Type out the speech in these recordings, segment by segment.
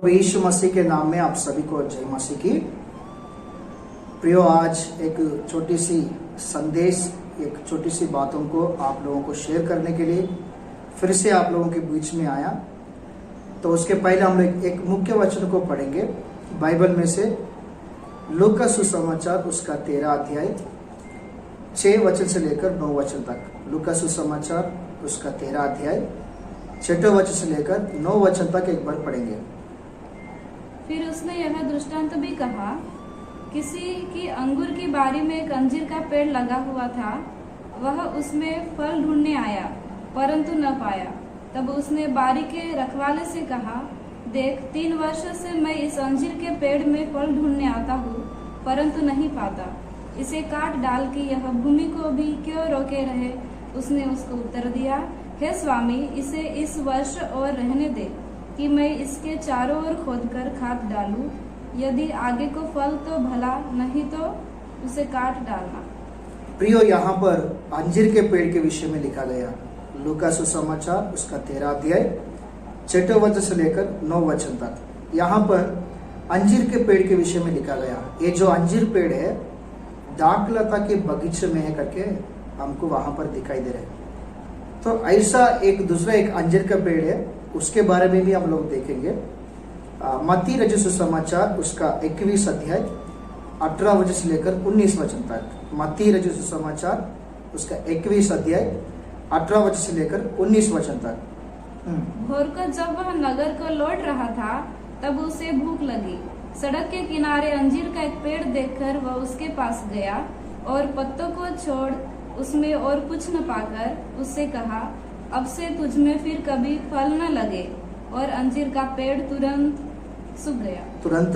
यीशु मसीह के नाम में आप सभी को जय मसीह की। प्रियो, आज एक छोटी सी संदेश, एक छोटी सी बातों को आप लोगों को शेयर करने के लिए फिर से आप लोगों के बीच में आया। तो उसके पहले हम लोग एक मुख्य वचन को पढ़ेंगे बाइबल में से, लूका सुसमाचार उसका 13 अध्याय 6 वचन से लेकर 9 वचन तक। लूका सुसमाचार उसका 13 अध्याय 6 वचन से लेकर 9 वचन तक एक बार पढ़ेंगे। फिर उसने यह दृष्टांत भी कहा, किसी की अंगूर की बारी में एक अंजीर का पेड़ लगा हुआ था। वह उसमें फल ढूंढने आया, परंतु न पाया। तब उसने बारी के रखवाले से कहा, देख, 3 वर्ष से मैं इस अंजीर के पेड़ में फल ढूंढने आता हूँ, परंतु नहीं पाता। इसे काट डाल कि यह भूमि को भी क्यों रोके रहे। उसने उसको उत्तर दिया, हे स्वामी, इसे इस वर्ष और रहने दे कि मैं इसके चारों ओर खोदकर खाद डालूं। यदि आगे को फल तो भला, नहीं तो उसे काट डालना। प्रियो, यहाँ पर अंजीर के पेड़ के विषय में लिखा गया। लूका सुसमाचार उसका 13 अध्याय 6 वचन से लेकर 9 वचन तक। यहाँ पर अंजीर के पेड़ के विषय में लिखा गया। ये जो अंजीर पेड़ है दाखलता के बगीचे में है करके हमको वहां पर दिखाई दे रहे हैं। तो ऐसा एक दूसरा एक अंजीर का पेड़ है, उसके बारे में भी हम लोग देखेंगे। मत्ती रचित सुसमाचार उसका 21 अध्याय 18 वचन से लेकर 19 वचन तक। मत्ती रचित सुसमाचार उसका 21 अध्याय 18 वचन से लेकर 19 वचन तक। भोर को जब वह नगर को लौट रहा था, तब उसे भूख लगी। सड़क के किनारे अंजीर का एक पेड़ देखकर वह उसके पास गया और पत्तों को छोड़ उसमें और कुछ न पाकर उससे कहा, अब से तुझमें फिर कभी फल न लगे। और अंजीर का पेड़ तुरंत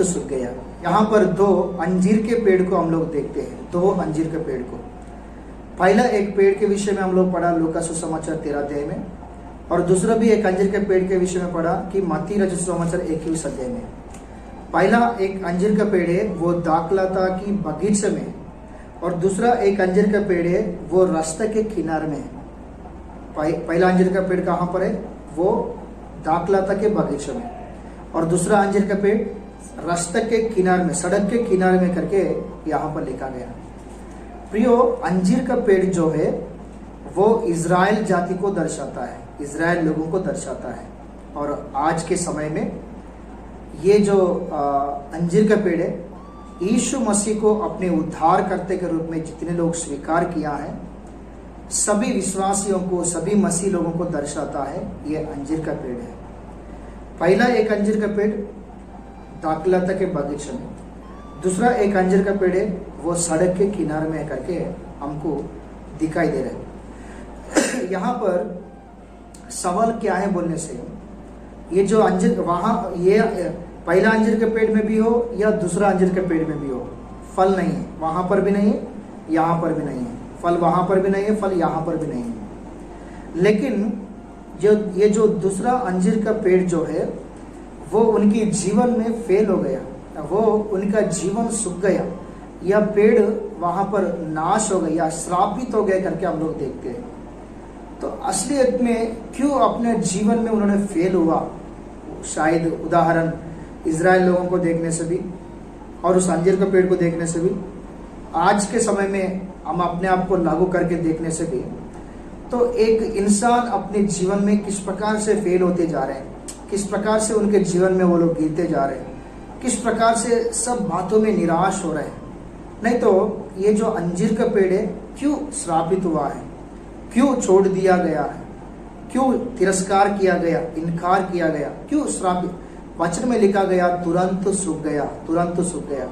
सूख गया। यहाँ पर 2 अंजीर के पेड़ को हम लोग देखते हैं। 2 अंजीर के पेड़ को, पहला एक पेड़ के विषय में हम लोग पढ़ा लूका सुसमाचार 13 अध्याय में, और दूसरा भी एक अंजीर के पेड़ के विषय में पढ़ा कि मत्ती रचित सुसमाचार 21 अध्याय में। पहला एक अंजीर का पेड़ है वो दाखलता की बगीचे में, और दूसरा एक अंजीर का पेड़ है वो रास्ते के किनारे में है। पहला अंजीर का पेड़ कहाँ पर है? वो दाखलता के बगीचे में, और दूसरा अंजीर का पेड़ रास्ते के किनारे में, सड़क के किनारे में करके यहाँ पर लिखा गया। प्रियो, अंजीर का पेड़ जो है वो इज़राइल जाति को दर्शाता है, इज़राइल लोगों को दर्शाता है। और आज के समय में ये जो अंजीर का पेड़ है, यीशु मसीह को अपने उद्धारकर्ता के रूप में जितने लोग स्वीकार किया है, सभी विश्वासियों को, सभी मसीह लोगों को दर्शाता है ये अंजीर का पेड़ है। पहला एक अंजीर का पेड़ दाखलता के बगीचे में, दूसरा एक अंजीर का पेड़ है वो सड़क के किनारे में करके हमको दिखाई दे रहा है। यहाँ पर सवाल क्या है बोलने से, ये जो अंजीर वहाँ, ये पहला अंजीर के पेड़ में भी हो या दूसरा अंजीर के पेड़ में भी हो, फल नहीं है। वहां पर भी नहीं है, यहाँ पर भी नहीं है। फल वहां पर भी नहीं है, फल यहाँ पर भी नहीं है। लेकिन ये जो दूसरा अंजीर का पेड़ जो है वो उनकी जीवन में फेल हो गया, वो उनका जीवन सूख गया, या पेड़ वहां पर नाश हो गया, श्रापित हो गया करके हम लोग देखते हैं। तो असलियत में क्यों अपने जीवन में उन्होंने फेल हुआ? शायद उदाहरण इज़राइल लोगों को देखने से भी और उस अंजीर के पेड़ को देखने से भी, आज के समय में हम अपने आप को लागू करके देखने से भी, तो एक इंसान अपने जीवन में किस प्रकार से फेल होते जा रहे हैं, किस प्रकार से उनके जीवन में वो लोग गिरते जा रहे हैं, किस प्रकार से सब बातों में निराश हो रहे हैं। नहीं तो ये जो अंजीर का पेड़ है क्यों श्रापित हुआ है, क्यों छोड़ दिया गया है, क्यों तिरस्कार किया गया, इनकार किया गया, क्यों श्रापित? वचन में लिखा गया तुरंत सूख गया, तुरंत सूख गया।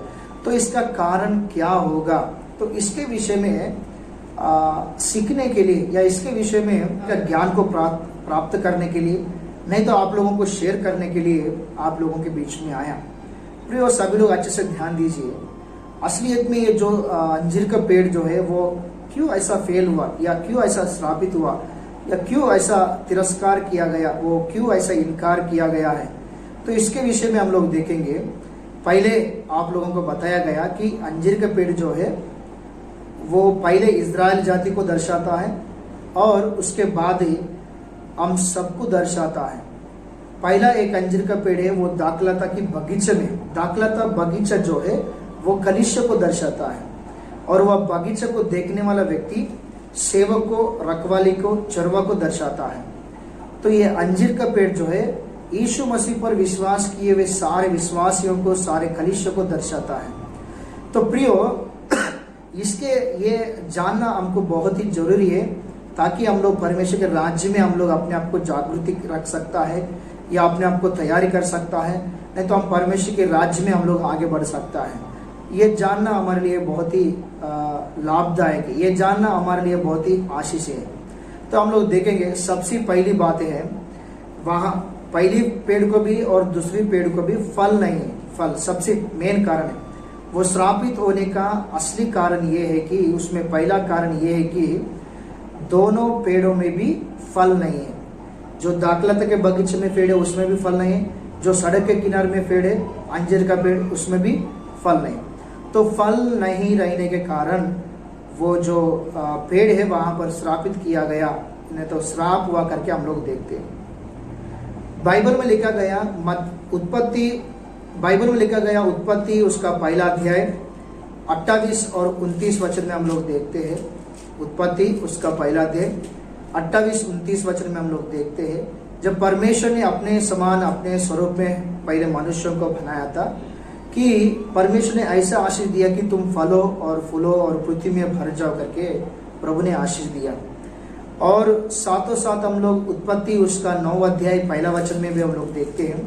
तो इसका कारण क्या होगा? तो इसके विषय में सीखने के लिए या इसके विषय में ज्ञान को प्राप्त करने के लिए, नहीं तो आप लोगों को शेयर करने के लिए आप लोगों के बीच में आया। प्रियो, सभी लोग अच्छे से ध्यान दीजिए। असलियत में ये जो अंजीर का पेड़ जो है वो क्यों ऐसा फेल हुआ, या क्यों ऐसा श्रापित हुआ, या क्यों ऐसा तिरस्कार किया गया, वो क्यों ऐसा इनकार किया गया है, तो इसके विषय में हम लोग देखेंगे। पहले आप लोगों को बताया गया कि अंजीर का पेड़ जो है वो पहले इज़राइल जाति को दर्शाता है और उसके बाद ही हम सबको दर्शाता है। पहला एक अंजीर का पेड़ है, वो दाखलता की बगीचे में, दाखलता बगीचा जो है वो कलीसिया को दर्शाता है, और वह बगीचे को देखने वाला व्यक्ति सेवक को, रखवाली को, चरवा को दर्शाता है। तो ये अंजीर का पेड़ जो है यीशु मसीह पर विश्वास किए हुए सारे विश्वासियों को, सारे कलीसिया को दर्शाता है। तो प्रियो, इसके ये जानना हमको बहुत ही जरूरी है, ताकि हम लोग परमेश्वर के राज्य में हम लोग अपने आप को जागृति रख सकता है, या अपने आप को तैयारी कर सकता है, नहीं तो हम परमेश्वर के राज्य में हम लोग आगे बढ़ सकता है। ये जानना हमारे लिए बहुत ही लाभदायक है, ये जानना हमारे लिए बहुत ही आशीष है। तो हम लोग देखेंगे, सबसे पहली बात है, वहाँ पहली पेड़ को भी और दूसरी पेड़ को भी फल नहीं है। फल सबसे मेन कारण है। वो श्रापित होने का असली कारण ये है कि उसमें पहला कारण ये है कि दोनों पेड़ों में भी फल नहीं है। जो दाखलता के बगीचे में पेड़ है उसमें भी फल नहीं है, जो सड़क के किनारे में पेड़ है अंजीर का पेड़ उसमें भी फल नहीं। तो फल नहीं रहने के कारण वो जो पेड़ है वहां पर श्रापित किया गया, नहीं तो श्राप हुआ करके हम लोग देखते हैं। बाइबल में लिखा गया उत्पत्ति उसका पहला अध्याय 28 और 29 वचन में हम लोग देखते हैं। उत्पत्ति उसका पहला अध्याय 28-29 वचन में हम लोग देखते हैं, जब परमेश्वर ने अपने समान अपने स्वरूप में पहले मनुष्यों को बनाया था, कि परमेश्वर ने ऐसा आशीष दिया कि तुम फलो और फूलो और पृथ्वी में भर जाओ करके प्रभु ने आशीष दिया। और साथों साथ हम लोग उत्पत्ति उसका 9 अध्याय पहला वचन में भी हम लोग देखते हैं,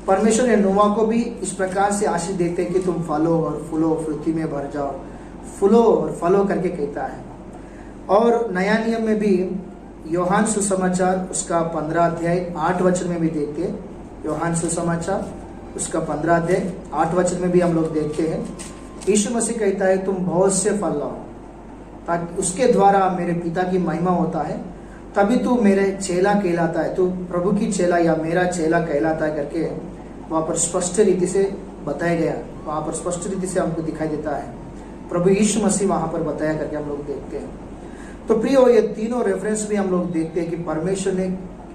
परमेश्वर ने नोआ को भी इस प्रकार से आशीष देते हैं कि तुम फलो और फूलो पृथ्वी में भर जाओ, फूलो और फलो करके कहता है। और नया नियम में भी यूहन्ना सुसमाचार उसका 15 अध्याय 8 वचन में भी देखते हैं। यूहन्ना सुसमाचार उसका 15 अध्याय 8 वचन में भी हम लोग देखते हैं, यीशु मसीह कहता है तुम बहुत से फल लाओ, ताकि उसके द्वारा मेरे पिता की महिमा होता है, तभी तू मेरे चेला कहलाता है, तू प्रभु की चेला या मेरा चेला कहलाता है करके वहाँ पर स्पष्ट रीति से बताया गया, वहाँ पर स्पष्ट रीति से हमको दिखाई देता है, प्रभु यीशु मसीह वहाँ पर बताया करके हम लोग देखते हैं। तो प्रियो, ये तीनों रेफरेंस भी हम लोग देखते हैं कि परमेश्वर ने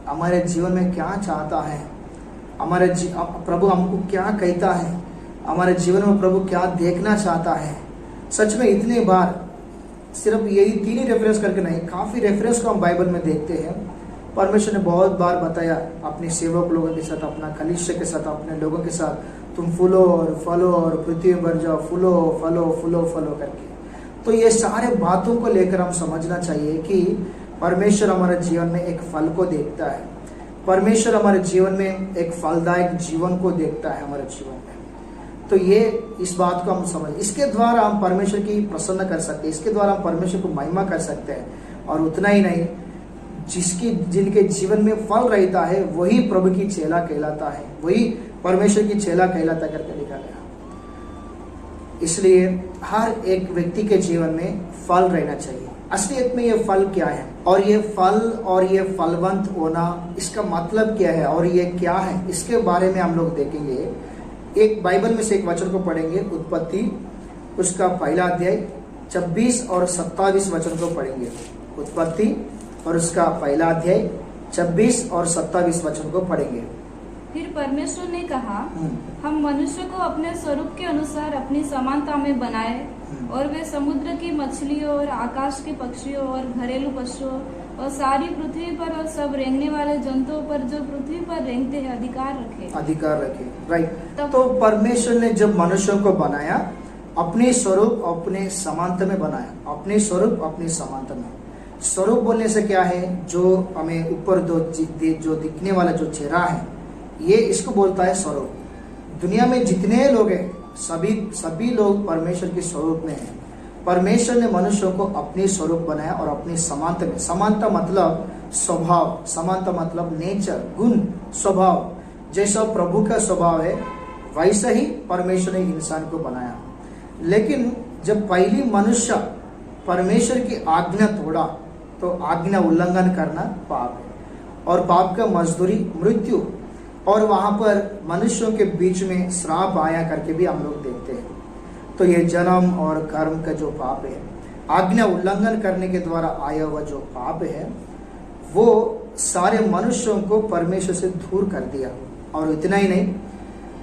हमारे जीवन में क्या चाहता है, हमारे प्रभु हमको क्या कहता है, हमारे जीवन में प्रभु क्या देखना चाहता है। सच में इतने बार सिर्फ यही 3 ही रेफरेंस करके नहीं, काफ़ी रेफरेंस को हम बाइबल में देखते हैं। परमेश्वर ने बहुत बार बताया अपने सेवक लोगों के साथ, अपना कलीसिया के साथ, अपने लोगों के साथ, तुम फूलो और फलो और पृथ्वी में भर जाओ, फूलो फलो फूलो फलो करके। तो ये सारे बातों को लेकर हम समझना चाहिए कि परमेश्वर हमारे जीवन में एक फल को देखता है, परमेश्वर हमारे जीवन में एक फलदायक जीवन को देखता है हमारे जीवन में। तो ये इस बात को हम समझ, इसके द्वारा हम परमेश्वर की प्रसन्न कर सकते हैं, इसके द्वारा हम परमेश्वर को महिमा कर सकते हैं। और उतना ही नहीं, जिनके जीवन में फल रहता है वही प्रभु की चेला कहलाता है, वही परमेश्वर की चेला कहलाता करके लिखा गया। इसलिए हर एक व्यक्ति के जीवन में फल रहना चाहिए। असलियत में ये फल क्या है, और ये फल और ये फलवंत होना, इसका मतलब क्या है और ये क्या है, इसके बारे में हम लोग देखेंगे। एक बाइबल में से एक वचन को पढ़ेंगे, उत्पत्ति उसका पहला अध्याय 26 और 27 वचन को पढ़ेंगे। उत्पत्ति और उसका पहला अध्याय 26 और 27 वचन को पढ़ेंगे। फिर परमेश्वर ने कहा, हम मनुष्य को अपने स्वरूप के अनुसार अपनी समानता में बनाए, और वे समुद्र की मछलियों और आकाश के पक्षियों और घरेलू पशुओं और सारी पृथ्वी पर और सब रेंगने वाले जंतुओं पर जो पृथ्वी पर रेंगते हैं अधिकार रखे। राइट। तो परमेश्वर ने जब मनुष्यों को बनाया, अपने स्वरूप अपने समानता में बनाया, अपने स्वरूप अपनी समानता में। स्वरूप बोलने से क्या है, जो हमें ऊपर जो दिखने वाला जो चेहरा है, ये इसको बोलता है स्वरूप। दुनिया में जितने लोग हैं सभी लोग परमेश्वर के स्वरूप में हैं। परमेश्वर ने मनुष्यों को अपने स्वरूप बनाया और अपनी समानता में। समानता मतलब स्वभाव, समानता मतलब नेचर, गुण, स्वभाव। जैसा प्रभु का स्वभाव है वैसा ही परमेश्वर ने इंसान को बनाया। लेकिन जब पहली मनुष्य परमेश्वर की आज्ञा तोड़ा तो आज्ञा उल्लंघन करना पाप है, और पाप का मजदूरी मृत्यु, और वहां पर मनुष्यों के बीच में श्राप आया करके भी हम लोग देखते हैं। तो ये जन्म और कर्म का जो पाप है, आज्ञा उल्लंघन करने के द्वारा आया हुआ जो पाप है, वो सारे मनुष्यों को परमेश्वर से दूर कर दिया। और इतना ही नहीं,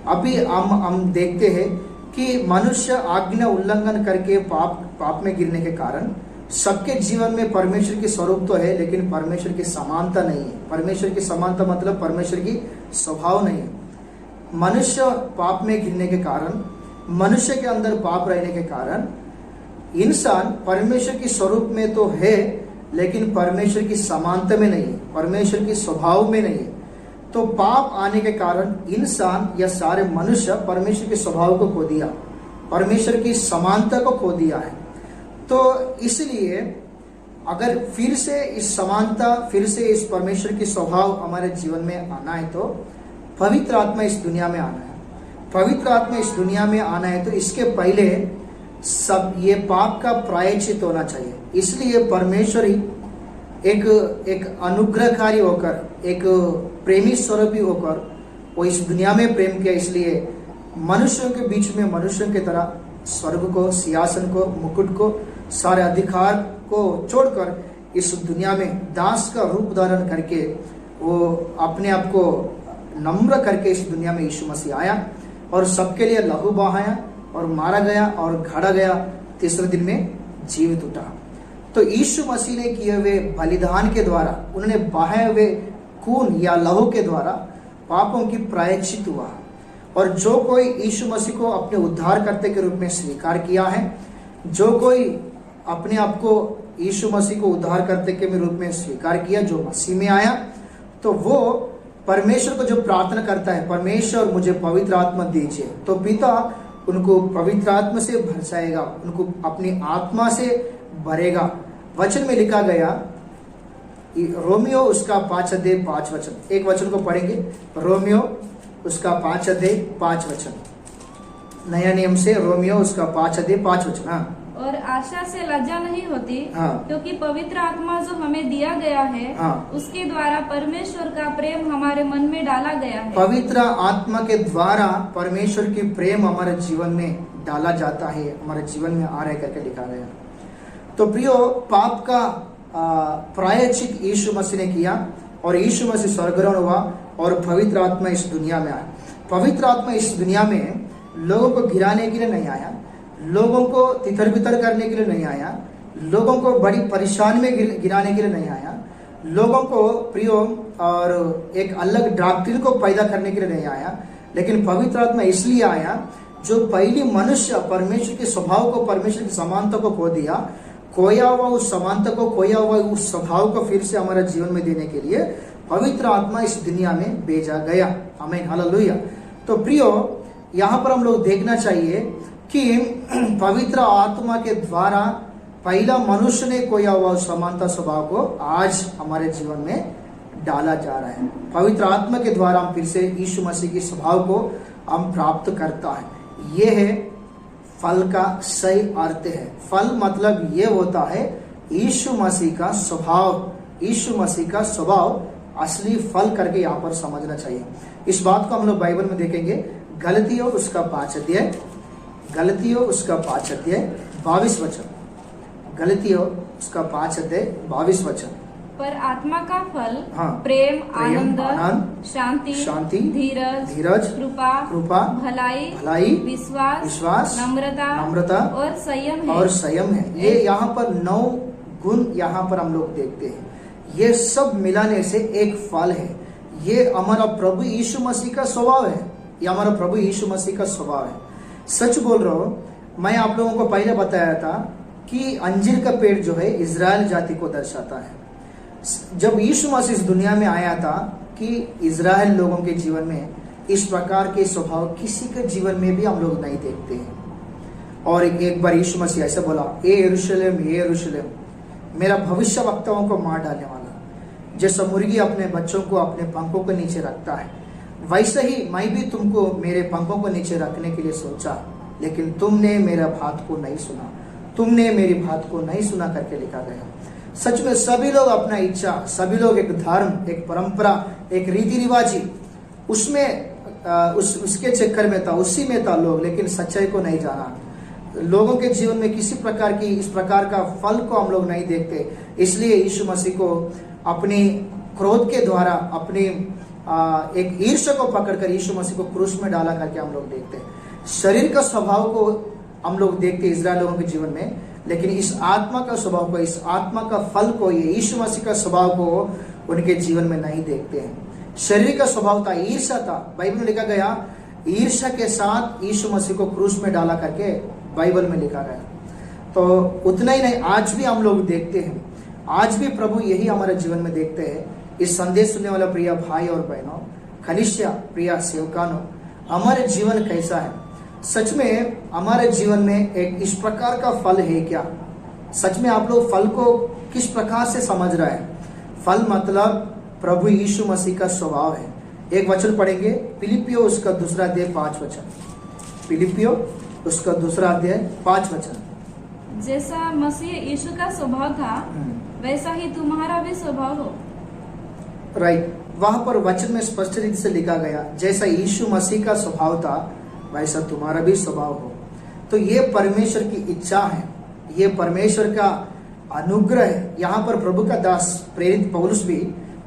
अभी हम देखते हैं कि मनुष्य आज्ञा उल्लंघन करके पाप में गिरने के कारण सबके जीवन में परमेश्वर की स्वरूप तो है, लेकिन परमेश्वर की समानता नहीं है। परमेश्वर की समानता मतलब परमेश्वर की स्वभाव नहीं है। मनुष्य पाप में गिरने के कारण, मनुष्य के अंदर पाप रहने के कारण इंसान परमेश्वर की स्वरूप में तो है, लेकिन परमेश्वर की समानता में नहीं है, परमेश्वर की स्वभाव में नहीं है। तो पाप आने के कारण इंसान या सारे मनुष्य परमेश्वर के स्वभाव को खो दिया, परमेश्वर की समानता को खो दिया है। तो इसलिए अगर फिर से इस समानता, फिर से इस परमेश्वर की स्वभाव हमारे जीवन में आना है तो पवित्र आत्मा इस दुनिया में आना है। पवित्र आत्मा इस दुनिया में आना है तो इसके पहले सब ये पाप का प्रायश्चित होना चाहिए। इसलिए परमेश्वर ही एक अनुग्रहकारी होकर, एक प्रेमी स्वरूपी होकर वो इस दुनिया में प्रेम किया। इसलिए मनुष्यों के बीच में मनुष्यों की तरह स्वर्ग को, सिंहासन को, मुकुट को, सारे अधिकार को छोड़कर इस दुनिया में दास का रूप धारण करके वो अपने आप को नम्र करके इस दुनिया में यीशु मसीह आया और सबके लिए लहू बहाया और मारा गया और गढ़ा गया, तीसरे दिन में जीवित उठा। तो यीशु मसीह ने किए हुए बलिदान के द्वारा, उन्होंने बहाए हुए खून या लहू के द्वारा पापों की प्रायश्चित हुआ। और जो कोई यीशु मसीह को अपने उद्धारकर्ता के रूप में स्वीकार किया है, जो कोई अपने आप को यीशु मसीह को उद्धारकर्ता के रूप में स्वीकार किया, जो मसीह में आया, तो वो परमेश्वर को जो प्रार्थना करता है, परमेश्वर मुझे पवित्र आत्मा दीजिए, तो पिता उनको पवित्र आत्मा से भरसाएगा, उनको अपनी आत्मा से भरेगा। वचन में लिखा गया, रोमियो उसका 5 अध्याय 5 वचन, एक वचन को पढ़ेंगे, रोमियो उसका 5 अध्याय 5 वचन, नया नियम से रोमियो उसका 5 अध्याय 5 वचन। हाँ, और आशा से लज्जा नहीं होती, हाँ, क्योंकि पवित्र आत्मा जो हमें दिया गया है, हाँ, उसके द्वारा परमेश्वर का प्रेम हमारे मन में डाला गया है। पवित्र आत्मा के द्वारा परमेश्वर की प्रेम हमारे जीवन में डाला जाता है, हमारे जीवन में आ रहा है करके लिखा गया। तो प्रियो, पाप का प्रायश्चित यीशु मसीह ने किया और यीशु मसीह स्वर्गारोहण हुआ और पवित्र आत्मा इस दुनिया में आया। पवित्र आत्मा इस दुनिया में लोगों को गिराने के लिए नहीं आया, लोगों को तितर बितर करने के लिए नहीं आया, लोगों को बड़ी परेशानी में गिराने के लिए नहीं आया, लोगों को प्रियो और एक अलग डॉक्ट्रिन को पैदा करने के लिए नहीं आया, लेकिन पवित्र आत्मा इसलिए आया जो पहली मनुष्य परमेश्वर के स्वभाव को, परमेश्वर की समानता को खो दिया, खोया हुआ उस समानता को, खोया हुआ उस स्वभाव को फिर से हमारे जीवन में देने के लिए पवित्र आत्मा इस दुनिया में भेजा गया। आमीन, हालेलुया। तो प्रियो, यहाँ पर हम लोग देखना चाहिए कि पवित्र आत्मा के द्वारा पहला मनुष्य ने खोया हुआ समानता स्वभाव को आज हमारे जीवन में डाला जा रहा है। पवित्र आत्मा के द्वारा हम फिर से यीशु मसीह की स्वभाव को हम प्राप्त करता है। ये है फल का सही अर्थ है। फल मतलब ये होता है यीशु मसीह का स्वभाव, यीशु मसीह का स्वभाव असली फल करके यहाँ पर समझना चाहिए। इस बात को हम लोग बाइबल में देखेंगे, गलतियों उसका 5 अध्याय, गलतियों उसका 5 अध्याय 22 वचन, गलतियों उसका 5 अध्याय 22 वचन। पर आत्मा का फल हाँ, प्रेम, आनंद, शांति, धीरज, कृपा, भलाई, विश्वास, नम्रता और संयम है। ये यहाँ पर 9 गुण यहाँ पर हम लोग देखते हैं। ये सब मिलाने से एक फल है। ये हमारा प्रभु यीशु मसीह का स्वभाव है, ये हमारा प्रभु यीशु मसीह का स्वभाव है। सच बोल रहा हूँ, मैं आप लोगों को पहले बताया था कि अंजीर का पेड़ जो है इजराइल जाति को दर्शाता है। जब यीशु मसीह इस दुनिया में आया था कि इजराइल लोगों के जीवन में इस प्रकार के स्वभाव किसी के जीवन में भी हम लोग नहीं देखते हैं। और एक बार यीशु मसीह ऐसा बोला, ए यरूशलेम, ए यरूशलेम, मेरा भविष्य वक्ताओं को मार डालने वाला। जैसा मुर्गी अपने बच्चों को अपने पंखों के नीचे रखता है, वैसे ही मैं भी तुमको मेरे पंखों को नीचे रखने के लिए सोचा, लेकिन तुमने मेरा बात को नहीं सुना, तुमने मेरी बात को नहीं सुना करके लिखा गया। सच में सभी लोग अपना इच्छा, सभी लोग एक धर्म, एक परंपरा, एक रीति रिवाजी उसमें उसके चक्कर में था, उसी में था लोग, लेकिन सच्चाई को नहीं जाना। लोगों के जीवन में किसी प्रकार की इस प्रकार का फल को हम लोग नहीं देखते। इसलिए यीशु मसीह को अपनी क्रोध के द्वारा अपने एक ईर्ष्या को पकड़कर यीशु मसीह को क्रूस में डाला करके हम लोग देखते हैं। शरीर का स्वभाव को हम लोग देखते हैं इस्राएल लोगों के जीवन में, लेकिन इस आत्मा का स्वभाव को, इस आत्मा का फल को, ये यीशु मसीह का स्वभाव को उनके जीवन में नहीं देखते हैं। शरीर का स्वभाव था, ईर्ष्या था। बाइबल में लिखा गया ईर्ष्या के साथ यीशु मसीह को क्रूस में डाला करके बाइबल में लिखा गया। तो उतना ही नहीं, आज भी हम लोग देखते हैं, आज भी प्रभु यही हमारे जीवन में देखते हैं। इस संदेश सुनने वाला प्रिय भाई और बहनों, कनिष्या प्रिय सेवकानों, हमारे जीवन कैसा है? सच में हमारे जीवन में एक इस प्रकार का फल है क्या? सच में आप लोग फल को किस प्रकार से समझ रहे हैं? फल मतलब प्रभु यीशु मसीह का स्वभाव है। एक वचन पढ़ेंगे, फिलिपियो उसका 2 अध्याय 5 वचन। फिलिपियो उसका 2 अध्याय 5 वचन। जैसा मसीह यीशु का स्वभाव था वैसा ही तुम्हारा भी स्वभाव हो। राइट, वहां पर वचन में स्पष्ट रीति से लिखा गया, जैसा यीशु मसीह का स्वभाव था वैसा तुम्हारा भी स्वभाव हो। तो ये परमेश्वर की इच्छा है, ये परमेश्वर का अनुग्रह है। यहाँ पर प्रभु का दास प्रेरित पौलुस भी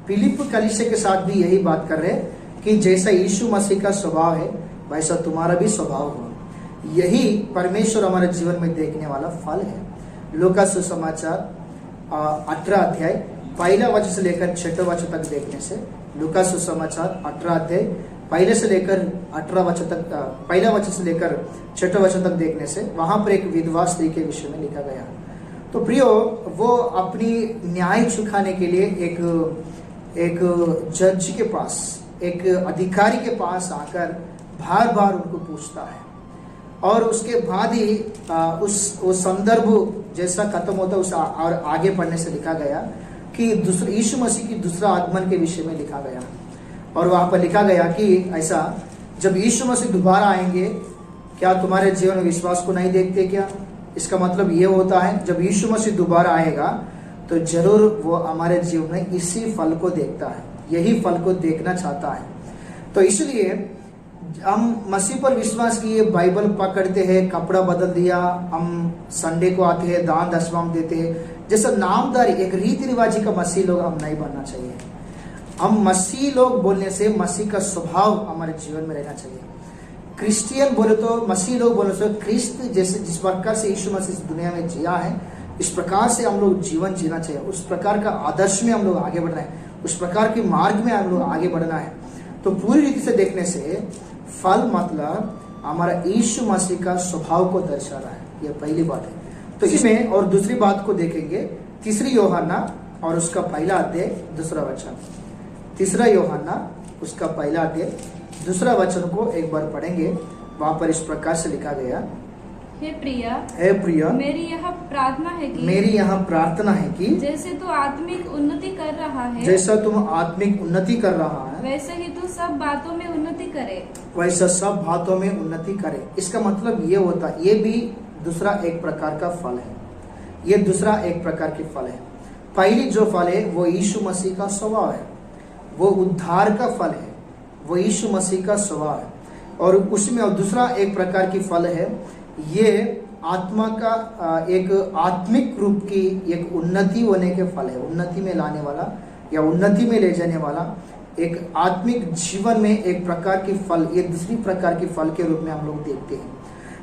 फिलिप कलीसिया के साथ भी यही बात कर रहे हैं कि जैसा यीशु मसीह का स्वभाव है वैसा तुम्हारा भी स्वभाव हो। यही परमेश्वर हमारे जीवन में देखने वाला फल है। लूका सुसमाचार 18 अध्याय 1 वचन से लेकर 6 वचन तक देखने से, लूका सुसमाचार 18 अध्याय 1 से लेकर 18 वचन तक, 1 वचन से लेकर 6 वचन तक देखने से, वहां पर एक विधवा स्त्री के विषय में लिखा गया। तो प्रियो, वो अपनी न्याय चुकाने के लिए एक जज के पास, एक अधिकारी के पास आकर बार बार उनको पूछता है, और उसके बाद ही उस संदर्भ जैसा खत्म होता है उस और आगे पढ़ने से लिखा गया कि यीशु मसीह की दूसरा आगमन के विषय में लिखा गया। और वहां पर लिखा गया कि ऐसा, जब यीशु मसीह दोबारा आएंगे, क्या तुम्हारे जीवन में विश्वास को नहीं देखते क्या? इसका मतलब ये होता है, जब यीशु मसीह दोबारा आएगा तो जरूर वो हमारे जीवन में इसी फल को देखता है, यही फल को देखना चाहता है। तो इसलिए हम मसीह पर विश्वास किए, बाइबल पकड़ते हैं, कपड़ा बदल दिया, हम संडे को आते हैं, दान दशवां देते हैं, जैसा नामदारी, एक रीति रिवाजी का मसीह लोग हम नहीं बनना चाहिए। हम मसीह लोग बोलने से मसीह का स्वभाव हमारे जीवन में रहना चाहिए। क्रिश्चियन बोले तो, मसीह लोग बोले तो क्रिस्त जैसे जिस प्रकार से यीशु मसीह इस दुनिया में जिया है, इस प्रकार से हम लोग जीवन जीना चाहिए। उस प्रकार का आदर्श में हम लोग आगे बढ़ना है, उस प्रकार के मार्ग में हम लोग आगे बढ़ना है। तो पूरी रीति से देखने से फल मतलब हमारा यीशु मसीह का स्वभाव को दर्शा रहा है, यह पहली बात है। तो इसमें और दूसरी बात को देखेंगे, 3 यूहन्ना और उसका 1 अध्याय 2 वचन। 3 यूहन्ना उसका 1 अध्याय 2 वचन को एक बार पढ़ेंगे। वहां पर इस प्रकार से लिखा गया, हे प्रिय, मेरी यह प्रार्थना है कि जैसे तू आत्मिक उन्नति कर रहा है, जैसा तुम आत्मिक उन्नति कर रहा है, वैसे ही तू सब बातों में उन्नति करे, वैसा सब बातों में उन्नति करे। इसका मतलब ये होता है, ये भी दूसरा एक प्रकार का फल है, ये दूसरा एक प्रकार की फल है। पहली जो फल है वो यीशु मसीह का स्वभाव है, वो उद्धार का फल है, वो यीशु मसीह का स्वभाव है। और उसमें और दूसरा एक प्रकार की फल है, ये आत्मा का एक आत्मिक रूप की एक उन्नति होने के फल है, उन्नति में लाने वाला या उन्नति में ले जाने वाला एक आत्मिक जीवन में एक प्रकार की फल, ये दूसरी प्रकार की फल के रूप में हम लोग देखते हैं।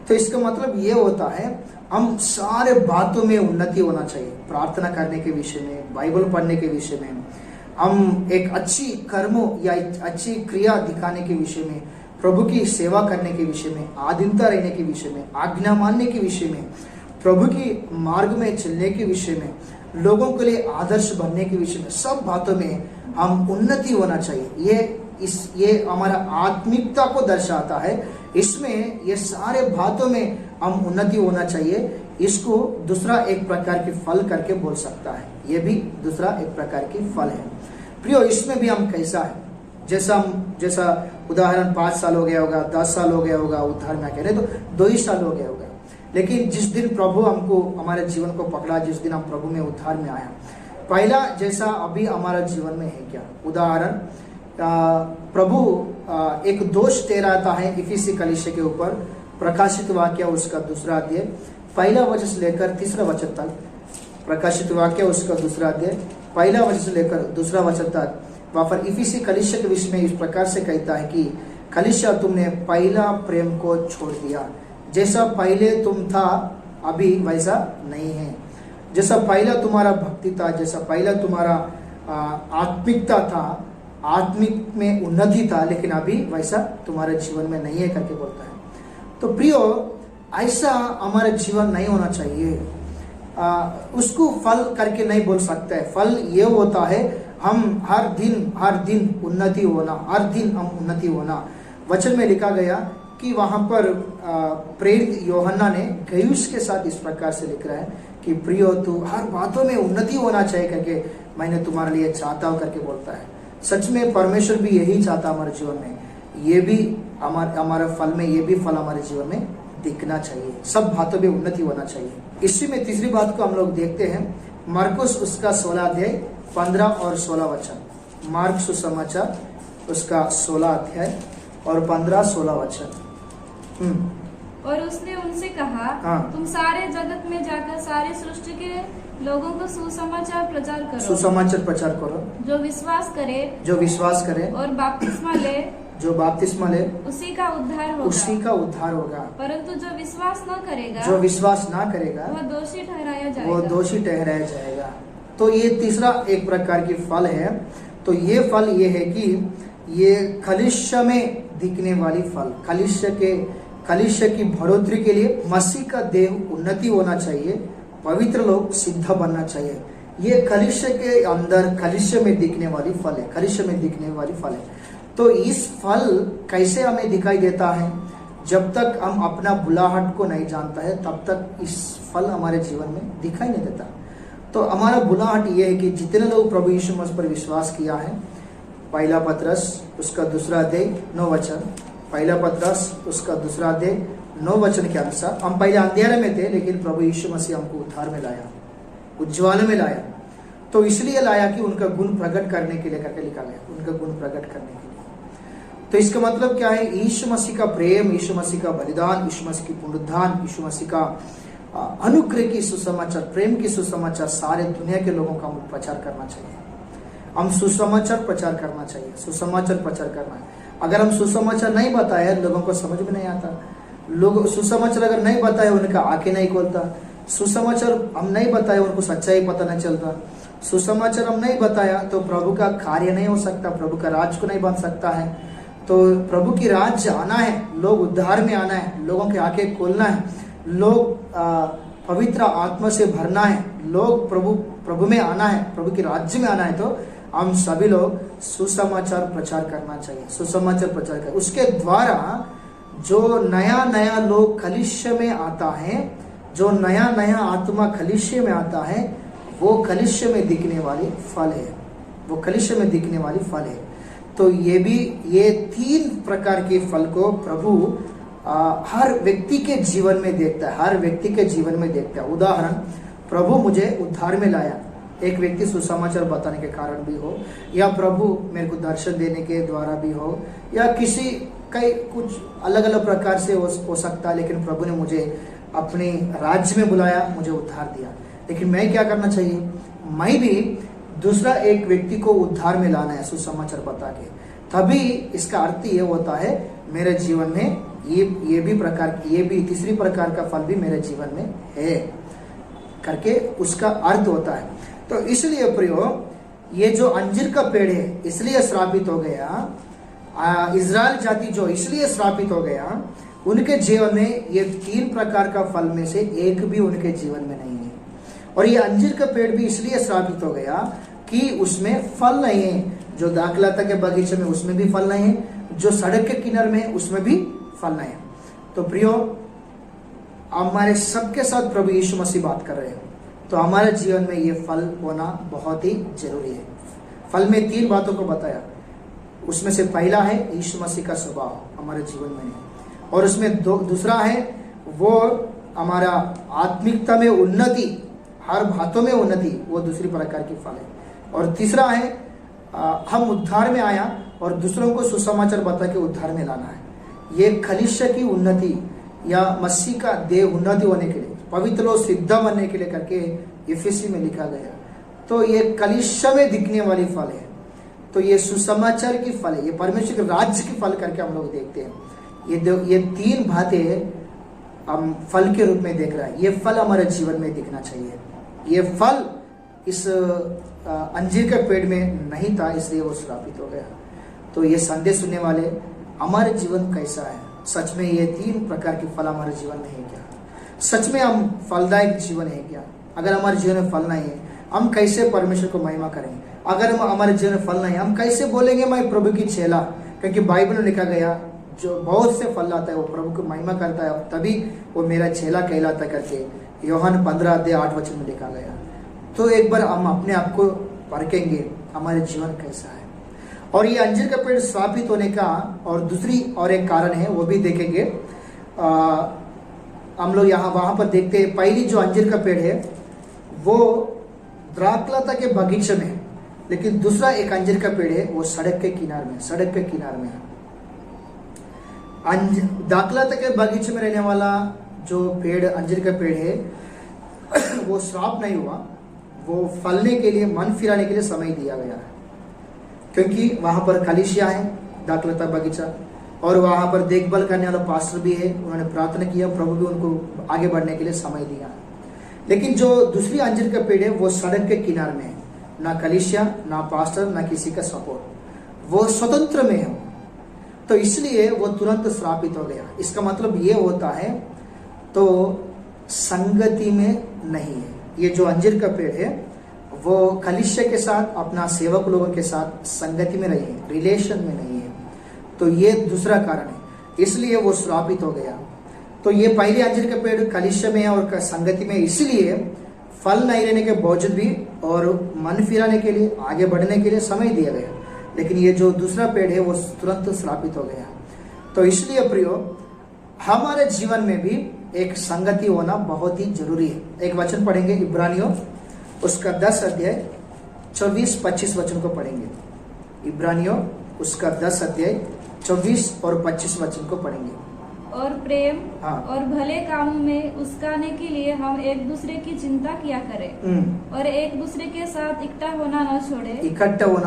तो इसका मतलब ये होता है, हम सारे बातों में उन्नति होना चाहिए। प्रार्थना करने के विषय में, बाइबल पढ़ने के विषय में, हम एक अच्छी कर्मों या अच्छी क्रिया दिखाने के विषय में, प्रभु की सेवा करने के विषय में, आधीनता रहने के विषय में, आज्ञा मानने के विषय में, प्रभु की मार्ग में चलने के विषय में, लोगों के लिए आदर्श बनने के विषय में, सब बातों में हम उन्नति होना चाहिए। ये हमारा आत्मिकता को दर्शाता है। इसमें ये सारे बातों में हम उन्नति होना चाहिए। इसको दूसरा एक प्रकार के फल करके बोल सकता है, ये भी दूसरा एक प्रकार के फल है। प्रियो, इसमें भी हम कैसा है, जैसा उदाहरण 5 साल हो गया होगा, 10 साल हो गया होगा उद्धार में कह रहे तो 2 ही साल हो गया होगा, लेकिन जिस दिन प्रभु हमको हमारे जीवन को पकड़ा, जिस दिन हम प्रभु में उद्धार में आया, पहला जैसा अभी हमारा जीवन में है क्या? उदाहरण, प्रभु एक दोष ठहराता है इफिसी कलीसिया के ऊपर, प्रकाशित वाक्य उसका 2 अध्याय 1 वचन से लेकर 3 वचन तक। प्रकाशित वाक्य उसका 2 अध्याय पहला वचन से लेकर दूसरा वचन तक वहां पर इफिसी कलीसिया के विषय में इस प्रकार से कहता है कि कलीसिया तुमने पहला प्रेम को छोड़ दिया, जैसा पहले तुम था अभी वैसा नहीं है। जैसा पहला तुम्हारा भक्ति था, जैसा पहला तुम्हारा आत्मिकता था, आत्मिक में उन्नति था, लेकिन अभी वैसा तुम्हारे जीवन में नहीं है करके बोलता है। तो प्रियो, ऐसा हमारे जीवन नहीं होना चाहिए। उसको फल करके नहीं बोल सकते है। फल ये होता है हम हर दिन उन्नति होना, हर दिन हम उन्नति होना। वचन में लिखा गया कि वहां पर प्रेरित यूहन्ना ने गयुस के साथ इस प्रकार से लिख रहा है कि प्रियो तू हर बातों में उन्नति होना चाहिए करके मैंने तुम्हारे लिए चाहता हूं करके बोलता है। सच में परमेश्वर भी यही चाहता हमारे जीवन में, ये भी हमारे फल में, ये भी फल हमारे जीवन में दिखना चाहिए। सब बातों में उन्नति होना चाहिए। इसी में तीसरी बात को हम लोग देखते हैं, मार्कुस उसका 16 अध्याय 15 और 16 वचन। मार्क सुसमाचार उसका 16 अध्याय और 15-16 वचन। और उसने उनसे कहा, तुम सारे जगत में जाकर सारी सृष्टि के लोगों को सुसमाचार प्रचार करो। सुसमाचार प्रचार करो। जो विश्वास करे और बपतिस्मा ले उसी का उद्धार होगा। परंतु जो विश्वास न करेगा वह दोषी ठहराया जाएगा। तो ये तीसरा एक प्रकार की फल है। तो ये फल ये है कि ये कलीसिया में दिखने वाली फल, कलीसिया की बढ़ोतरी के लिए मसीह का देह उन्नति होना चाहिए, पवित्र लोग सिद्ध बनना चाहिए। ये कलीसिया के अंदर, कलीसिया में दिखने वाली फल है, कलीसिया में दिखने वाली फल है। तो इस फल कैसे हमें दिखाई देता है? जब तक हम अपना बुलाहट को नहीं जानता है तब तक इस फल हमारे जीवन में दिखाई नहीं देता। तो हमारा बुलाहट ये है कि जितने लोग प्रभु यीशु मसीह पर विश्वास किया है, पहला पत्रस उसका 2 अध्याय 9 वचन, पहला पत्रस उसका 2 अध्याय 9 वचन के अनुसार हम पहले अंधेरे में थे, लेकिन प्रभु यीशु मसीह हमको उद्धार में लाया, उज्ज्वल में लाया। तो इसलिए लाया कि उनका गुण प्रकट करने के लिए करके लिखा गया, उनका गुण प्रकट करने के लिए। तो इसका मतलब क्या है? यीशु मसीह का प्रेम, यीशु मसीह का बलिदान, यीशु मसीह की पुनरुत्थान, यीशु मसीह का अनुग्रह की सुसमाचार, प्रेम की सुसमाचार सारे दुनिया के लोगों का हम प्रचार करना चाहिए। हम सुसमाचार प्रचार करना चाहिए, सुसमाचार प्रचार करना है। अगर हम सुसमाचार नहीं बताए लोगों को समझ में नहीं आता। लोग सुसमाचार अगर नहीं बताए उनका आंखें नहीं खोलता। सुसमाचार हम नहीं बताए उनको सच्चाई पता नहीं चलता। सुसमाचार हम नहीं बताया तो प्रभु का कार्य नहीं हो सकता, प्रभु का राज को नहीं बन सकता है। तो प्रभु की राज्य आना है, लोग उद्धार में आना है, लोगों के आंखें खोलना है, लोग पवित्र आत्मा से भरना है, लोग प्रभु में आना है, प्रभु के राज्य में आना है। तो हम सभी लोग सुसमाचार प्रचार करना चाहिए, सुसमाचार प्रचार कर। उसके द्वारा जो नया लोग कलीसिया में आता है, जो नया आत्मा कलीसिया में आता है, वो कलीसिया में दिखने वाली फल है, वो कलीसिया में दिखने वाली फल है। तो ये 3 प्रकार के फल को प्रभु हर व्यक्ति के जीवन में देखता है, हर व्यक्ति के जीवन में देखता है। उदाहरण, प्रभु मुझे उद्धार में लाया, एक व्यक्ति सुसमाचार बताने के कारण भी हो, या प्रभु मेरे को दर्शन देने के द्वारा भी हो, या कई कुछ अलग अलग प्रकार से हो सकता है। लेकिन प्रभु ने मुझे अपने राज्य में बुलाया, मुझे उद्धार दिया। लेकिन मैं क्या करना चाहिए? मैं भी दूसरा एक व्यक्ति को उद्धार में लाना है सुसमाचार बता के। तभी इसका अर्थ ये होता है मेरे जीवन में ये भी तीसरी प्रकार का फल भी मेरे जीवन में है करके उसका अर्थ होता है। तो इसलिए प्रियो, ये जो अंजीर का पेड़ है इसलिए श्रापित हो गया, इजराइल जाति जो इसलिए श्रापित हो गया, उनके जीवन में ये 3 प्रकार का फल में से एक भी उनके जीवन में नहीं है। और ये अंजीर का पेड़ भी इसलिए श्रापित हो गया कि उसमें फल नहीं है। जो दाखलता के बगीचे में उसमें भी फल नहीं है, जो सड़क के किनारे में उसमें भी फल नहीं है। तो प्रियो, हमारे सबके साथ प्रभु यीशु मसीह बात कर रहे हैं, तो हमारे जीवन में ये फल होना बहुत ही जरूरी है। फल में 3 बातों को बताया, उसमें से पहला है यीशु मसीह का स्वभाव हमारे जीवन में है, और उसमें दूसरा है वो हमारा आत्मिकता में उन्नति, हर बातों में उन्नति, वो दूसरी प्रकार की फल है। और तीसरा है हम उद्धार में आया और दूसरों को सुसमाचार बता के उद्धार में लाना है। ये कलीसिया की उन्नति या मसीह का देह उन्नति होने के लिए, पवित्र लोग सिद्ध बनने के लिए करके इफिसी में लिखा गया। तो ये कलीसिया में दिखने वाली फल है, तो ये सुसमाचार की फल है, ये परमेश्वर के राज्य की फल करके हम लोग देखते हैं। ये तीन बातें हम फल के रूप में देख रहे हैं। ये फल हमारे जीवन में दिखना चाहिए। ये फल इस अंजीर के पेड़ में नहीं था, इसलिए वो श्रापित हो गया। तो ये संदेश सुनने वाले, हमारे जीवन कैसा है? सच में ये तीन प्रकार के फल हमारे जीवन में है क्या? सच में हम फलदायक जीवन है क्या? अगर हमारे जीवन में फल नहीं है, हम कैसे परमेश्वर को महिमा करेंगे? अगर हमारे जीवन में फल नहीं है, हम कैसे बोलेंगे मैं प्रभु की चेला? क्योंकि बाइबल में लिखा गया, जो बहुत से फल लाता है वो प्रभु को महिमा करता है, तभी वो मेरा चेला कहलाता करके यूहन्ना 15:8 में लिखा गया। तो एक बार हम अपने आप को परखेंगे, हमारे जीवन कैसा है। और ये अंजीर का पेड़ श्रापित होने का और एक कारण है, वो भी देखेंगे। हम लोग वहां पर देखते हैं, पहली जो अंजीर का पेड़ है वो द्राक्षलता के बगीचे में है, लेकिन दूसरा एक अंजीर का पेड़ है वो सड़क के किनारे में है। द्राक्षलता के बगीचे में रहने वाला जो पेड़ अंजीर का पेड़ है वो श्राप नहीं हुआ, वो फलने के लिए, मन फिराने के लिए समय दिया गया है। क्योंकि वहां पर कलीसिया है, द्राक्षलता बगीचा, और वहां पर देखभाल करने वाला पास्टर भी है। उन्होंने प्रार्थना किया, प्रभु भी उनको आगे बढ़ने के लिए समय दिया। लेकिन जो दूसरी अंजीर का पेड़ है वो सड़क के किनारे में है, ना कलीसिया, ना पास्टर, ना किसी का सपोर्ट, वो स्वतंत्र में है। तो इसलिए वो तुरंत श्रापित हो गया। इसका मतलब ये होता है, तो संगति में नहीं है। ये जो अंजीर का पेड़ है वो कलीसिया के साथ, अपना सेवक लोगों के साथ संगति में नहीं है, रिलेशन में नहीं है। तो ये दूसरा कारण है, इसलिए वो श्रापित हो गया। तो ये पहले अंजीर का पेड़ कलीसिया में और संगति में, इसलिए फल नहीं रहने के बावजूद भी और मन फिराने के लिए, आगे बढ़ने के लिए समय दिया गया। लेकिन ये जो दूसरा पेड़ है वो तुरंत श्रापित हो गया। तो इसलिए प्रियो, हमारे जीवन में भी एक संगति होना बहुत ही जरूरी है। एक वचन पढ़ेंगे, इब्रानियों उसका 10:24-25 को पढ़ेंगे। इब्रानियों उसका 10:24 और 25 को पढ़ेंगे। और प्रेम हाँ। और भले कामों में उसकाने के लिए हम एक दूसरे की चिंता किया करें, और एक दूसरे के साथ इकट्ठा होना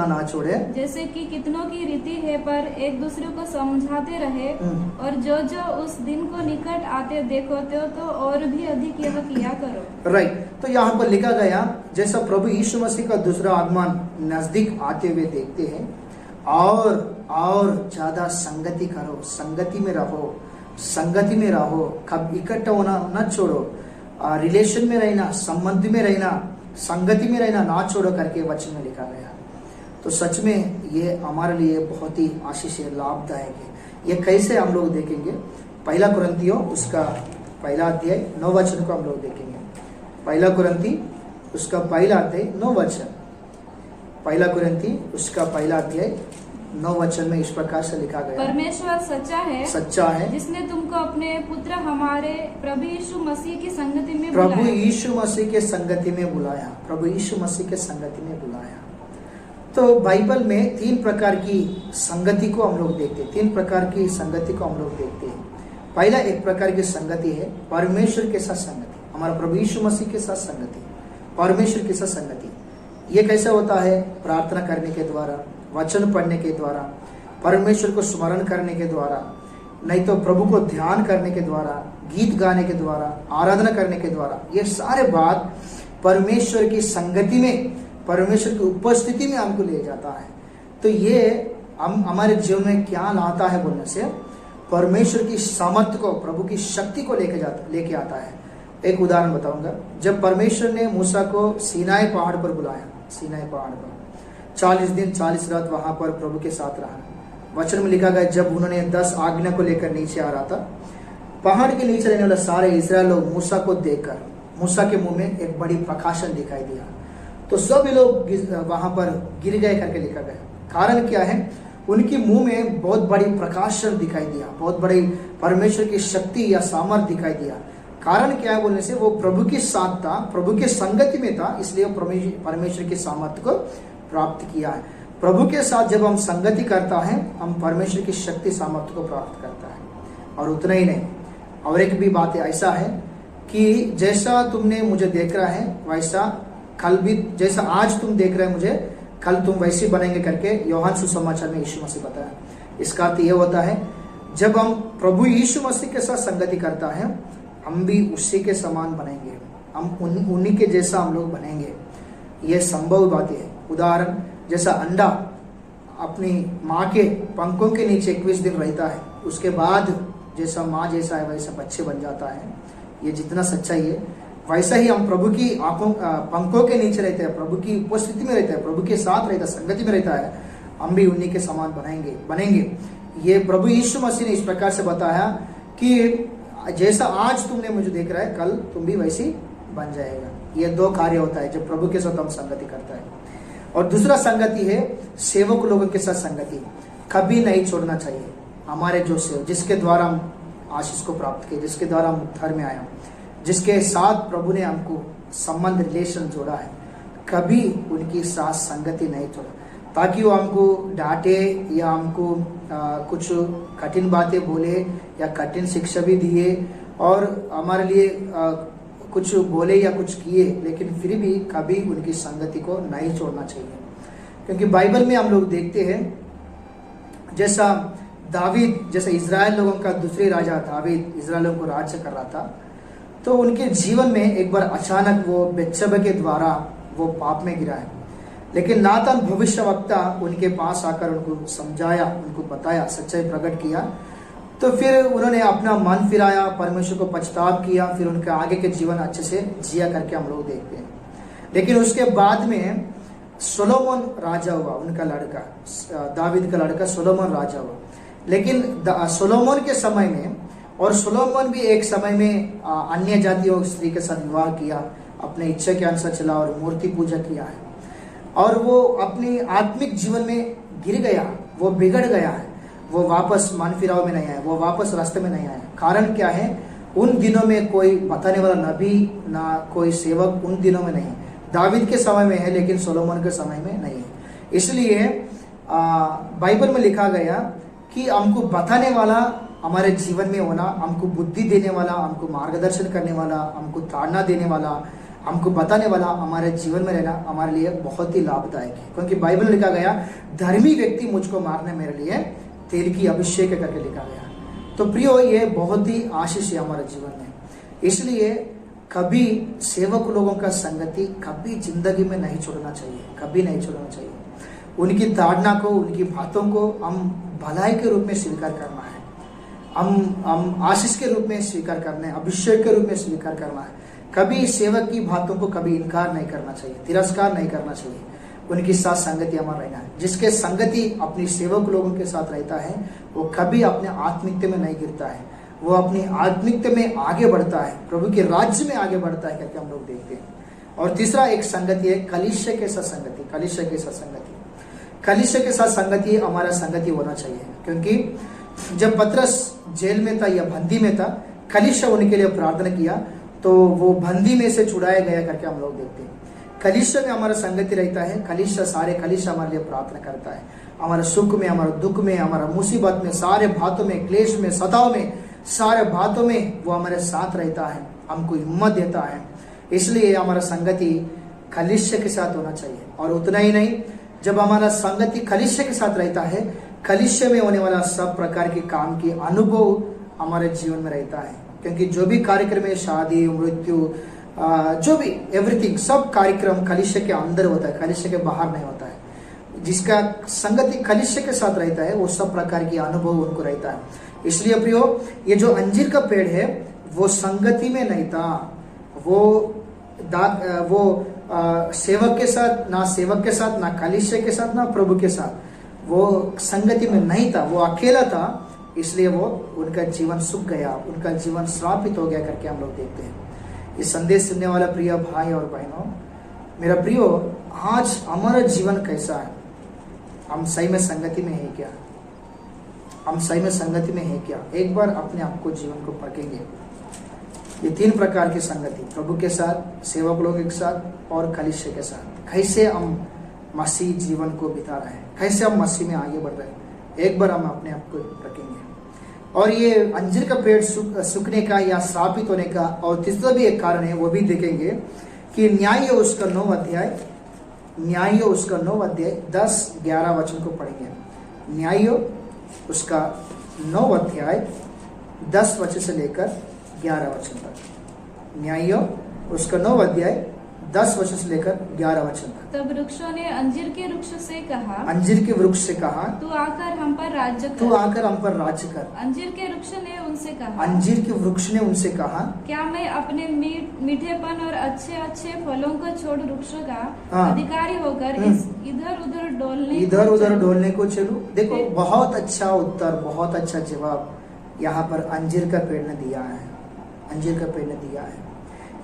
न छोड़े, जैसे कि कितनों की रीति है, पर एक दूसरे को समझाते रहे, और जो उस दिन को निकट आते देखो तो और भी अधिक यह किया करो। राइट। तो यहाँ पर लिखा गया, जैसा प्रभु यीशु मसीह का दूसरा आगमन नजदीक आते हुए देखते हैं, और ज्यादा संगति करो, संगति में रहो, कब इकट्ठा होना न छोड़ो, रिलेशन में रहना, संबंध में रहना, संगति में रहना ना छोड़ो करके वचन में लिखा गया। तो सच में ये हमारे लिए बहुत ही आशीष है, लाभदायक है। ये कैसे हम लोग देखेंगे? पहला कुरिन्थियों उसका 1 अध्याय 9 को हम लोग देखेंगे। पहला कुरिन्थी उसका 1 अध्याय 9। पहला कुरिन्थी उसका 1 अध्याय 9 में इस प्रकार से लिखा गया, परमेश्वर सच्चा है, जिसने तुमको अपने पुत्र हमारे प्रभु यीशु मसीह की संगति में बुलाया। प्रभु यीशु मसीह के संगति में बुलाया। तो बाइबल में 3 प्रकार की संगति को हम लोग देखते हैं। पहला एक प्रकार की संगति है परमेश्वर के साथ संगति, हमारा प्रभु यीशु मसीह के साथ संगति, परमेश्वर के साथ संगति। ये कैसा होता है? प्रार्थना करने के द्वारा, वचन पढ़ने के द्वारा, परमेश्वर को स्मरण करने के द्वारा, नहीं तो प्रभु को ध्यान करने के द्वारा, गीत गाने के द्वारा, आराधना करने के द्वारा। ये सारे बात परमेश्वर की संगति में, परमेश्वर की उपस्थिति में हमको ले जाता है। तो ये हम हमारे जीवन में क्या लाता है बोलने से, परमेश्वर की सामर्थ्य को, प्रभु की शक्ति को लेके आता है। एक उदाहरण बताऊंगा। जब परमेश्वर ने मूसा को सीनाई पहाड़ पर बुलाया, 40 दिन 40 रात वहां पर प्रभु के साथ रहा। वचन में लिखा गया, जब उन्होंने 10 आज्ञा को लेकर नीचे आ रहा था, पहाड़ के नीचे रहने वाले सारे इस्राएल लोग मूसा को देखकर, मूसा के मुंह में एक बड़ी प्रकाशन दिखाई दिया, तो सभी लोग वहां पर गिर गए करके लिखा गया। कारण क्या है? उनके मुंह में बहुत बड़ी प्रकाशन दिखाई दिया, बहुत बड़ी परमेश्वर की शक्ति या सामर्थ्य दिखाई दिया। कारण क्या है बोलने से, वो प्रभु के साथ था, प्रभु के संगति में था, इसलिए परमेश्वर की सामर्थ्य को प्राप्त किया है। प्रभु के साथ जब हम संगति करता है, हम परमेश्वर की शक्ति सामर्थ्य को प्राप्त करता है। और उतना ही नहीं, और एक भी बात ऐसा है कि जैसा तुमने मुझे देख रहा है, वैसा कल भी जैसा आज तुम देख रहे हो मुझे, कल तुम वैसे बनेंगे करके यूहन्ना सुसमाचार में यीशु मसीह बताया। इसका अर्थ यह होता है, जब हम प्रभु यीशु मसीह के साथ संगति करता है, हम भी उसी के समान बनेंगे, हम उन्हीं के जैसा हम लोग बनेंगे। यह संभव बात है। उदाहरण, जैसा अंडा अपनी माँ के पंखों के नीचे 21 दिन रहता है, उसके बाद जैसा माँ जैसा है वैसा बच्चे बन जाता है। ये जितना सच्चाई है, वैसा ही हम प्रभु की पंखों के नीचे रहते हैं, प्रभु की उपस्थिति में रहते हैं, प्रभु के साथ रहता है, संगति में रहता है, हम भी उन्हीं के समान बनेंगे। ये प्रभु यीशु मसीह ने इस प्रकार से बताया कि जैसा आज तुमने मुझे देख रहा है, कल तुम भी वैसी बन जाएगा। ये दो कार्य होता है जब प्रभु के साथ हम संगति करता है। और दूसरा संगति है सेवक लोगों के साथ संगति, कभी नहीं छोड़ना चाहिए। हमारे जो सेवक, जिसके द्वारा हम आशीष को प्राप्त किए, जिसके द्वारा हम उद्धार में आया, जिसके साथ प्रभु ने हमको संबंध रिलेशन जोड़ा है, कभी उनकी साथ संगति नहीं छोड़ा, ताकि वो हमको डांटे या हमको कुछ कठिन बातें बोले या कठिन शिक्षा भी दिए और हमारे लिए कुछ बोले या कुछ किए, लेकिन फिर भी कभी उनकी संगति को नहीं छोड़ना चाहिए। क्योंकि बाइबल में हम लोग देखते हैं, जैसा दावीद, जैसे इजराइल लोगों का दूसरे राजा दावीद इजराइल लोगों को राज्य कर रहा था, तो उनके जीवन में एक बार अचानक वो बेत्शेबा के द्वारा वो पाप में गिरा है। लेकिन नातान भविष्यवक्ता उनके पास आकर उनको समझाया, उनको बताया, सच्चाई प्रकट किया, तो फिर उन्होंने अपना मन फिराया, परमेश्वर को पछताव किया, फिर उनके आगे के जीवन अच्छे से जिया करके हम लोग देखते हैं। लेकिन उसके बाद में सोलोमन राजा हुआ, उनका लड़का, दावीद का लड़का सोलोमन राजा हुआ। लेकिन सोलोमन के समय में, और सोलोमन भी एक समय में अन्य जातियों स्त्री के साथ विवाह किया, अपने इच्छा के अनुसार चला और मूर्ति पूजा किया है, और वो अपनी आत्मिक जीवन में गिर गया, वो बिगड़ गया है, वो वापस मन फिराव में नहीं आया, वो वापस रास्ते में नहीं आया। कारण क्या है? उन दिनों में कोई बताने वाला नबी ना कोई सेवक उन दिनों में नहीं। दावीद के समय में है लेकिन सोलोमन के समय में नहीं है। इसलिए बाइबल में लिखा गया कि हमको बताने वाला हमारे जीवन में होना, हमको बुद्धि देने वाला, हमको मार्गदर्शन करने वाला, हमको ताड़ना देने वाला, हमको बताने वाला हमारे जीवन में रहना हमारे लिए बहुत ही लाभदायक है। क्योंकि बाइबल में लिखा गया, धर्मी व्यक्ति मुझको मारने मेरे लिए तेल की अभिषेक करके लिखा गया। तो प्रियो, ये बहुत ही आशीष है हमारे जीवन में। इसलिए कभी सेवक लोगों का संगति कभी जिंदगी में नहीं छोड़ना चाहिए, कभी नहीं छोड़ना चाहिए। उनकी ताड़ना को, उनकी बातों को हम भलाई के रूप में स्वीकार करना है, हम आशीष के रूप में स्वीकार करना है, अभिषेक के रूप में स्वीकार करना है। कभी सेवक की बातों को कभी इनकार नहीं करना चाहिए, तिरस्कार नहीं करना चाहिए। उनके साथ संगति हमारा रहना है। जिसके संगति अपनी सेवक लोगों के साथ रहता है, वो कभी अपने आत्मिकता में नहीं गिरता है, वो अपनी आत्मिकता में आगे बढ़ता है, प्रभु के राज्य में आगे बढ़ता है करके हम लोग देखते हैं। और तीसरा एक संगति है कलीसिया के साथ संगति। कलीसिया के साथ संगति, कलीसिया के साथ संगति हमारा संगति होना चाहिए। क्योंकि जब पतरस जेल में था या बंदी में था, कलीसिया उनके लिए प्रार्थना किया तो वो बंदी में से छुड़ाया गया करके हम लोग देखते हैं। कलीसिया में हमारा संगति रहता है, कलीसिया हमारे लिए प्रार्थना करता है, हमारे सुख में, हमारे दुख में, हमारा मुसीबत में, सारे बातों में, क्लेश में, सताव में, सारे बातों में वो हमारे साथ रहता है, हमको हिम्मत देता है। इसलिए हमारा संगति कलीसिया के साथ होना चाहिए। और उतना ही नहीं, जब हमारा संगति कलीसिया के साथ रहता है, कलीसिया में होने वाला सब प्रकार के काम की अनुभव हमारे जीवन में रहता है। क्योंकि जो भी कार्यक्रम है, शादी, मृत्यु, जो भी एवरीथिंग, सब कार्यक्रम कलीसिया के अंदर होता है, कलीसिया के बाहर नहीं होता है। जिसका संगति कलीसिया के साथ रहता है, वो सब प्रकार की अनुभव उनको रहता है। इसलिए प्रियो, ये जो अंजीर का पेड़ है वो संगति में नहीं था, वो सेवक के साथ, ना सेवक के साथ, ना कलीसिया के साथ, ना प्रभु के साथ, वो संगति में नहीं था, वो अकेला था। इसलिए वो उनका जीवन सूख गया, उनका जीवन श्रापित हो गया करके हम लोग देखते हैं। इस संदेश सुनने वाला प्रिय भाई और बहनों, मेरा प्रियो, आज हमारा जीवन कैसा है? हम सही में संगति में है क्या? हम सही में संगति में है क्या? एक बार अपने आप को, जीवन को परखेंगे। ये तीन प्रकार की संगति, प्रभु के साथ, सेवक लोगों के साथ और कलीसिया के साथ, कैसे हम मसीह जीवन को बिता रहे हैं, कैसे हम मसीह में आगे बढ़ रहे हैं, एक बार हम अपने आप को रखेंगे। और ये अंजीर का पेड़ सूखने का या श्रापित होने का और तीसरा भी एक कारण है, वो भी देखेंगे। कि न्याय उसका 9 अध्याय, न्याय उसका 9 अध्याय 10-11 वचन को पढ़ेंगे। न्याय उसका 9 अध्याय 10 वचन से लेकर 11 वचन तक। न्याय उसका 9 अध्याय 10 वचन से लेकर 11 वचन तक। तब वृक्षों ने अंजीर के वृक्ष से कहा, अंजीर के वृक्ष से कहा, तू आकर हम पर राज्य कर। तू आकर हम पर राज्य कर। अंजीर के वृक्ष ने उनसे कहा, अंजीर के वृक्ष ने उनसे कहा, क्या मैं अपने मीठेपन और अच्छे अच्छे फलों को छोड़ वृक्षों का हाँ। अधिकारी होकर इधर उधर डोलने को चलूं? देखो, बहुत अच्छा उत्तर, बहुत अच्छा जवाब यहाँ पर अंजीर का पेड़ ने दिया है। अंजीर का पेड़ ने दिया है।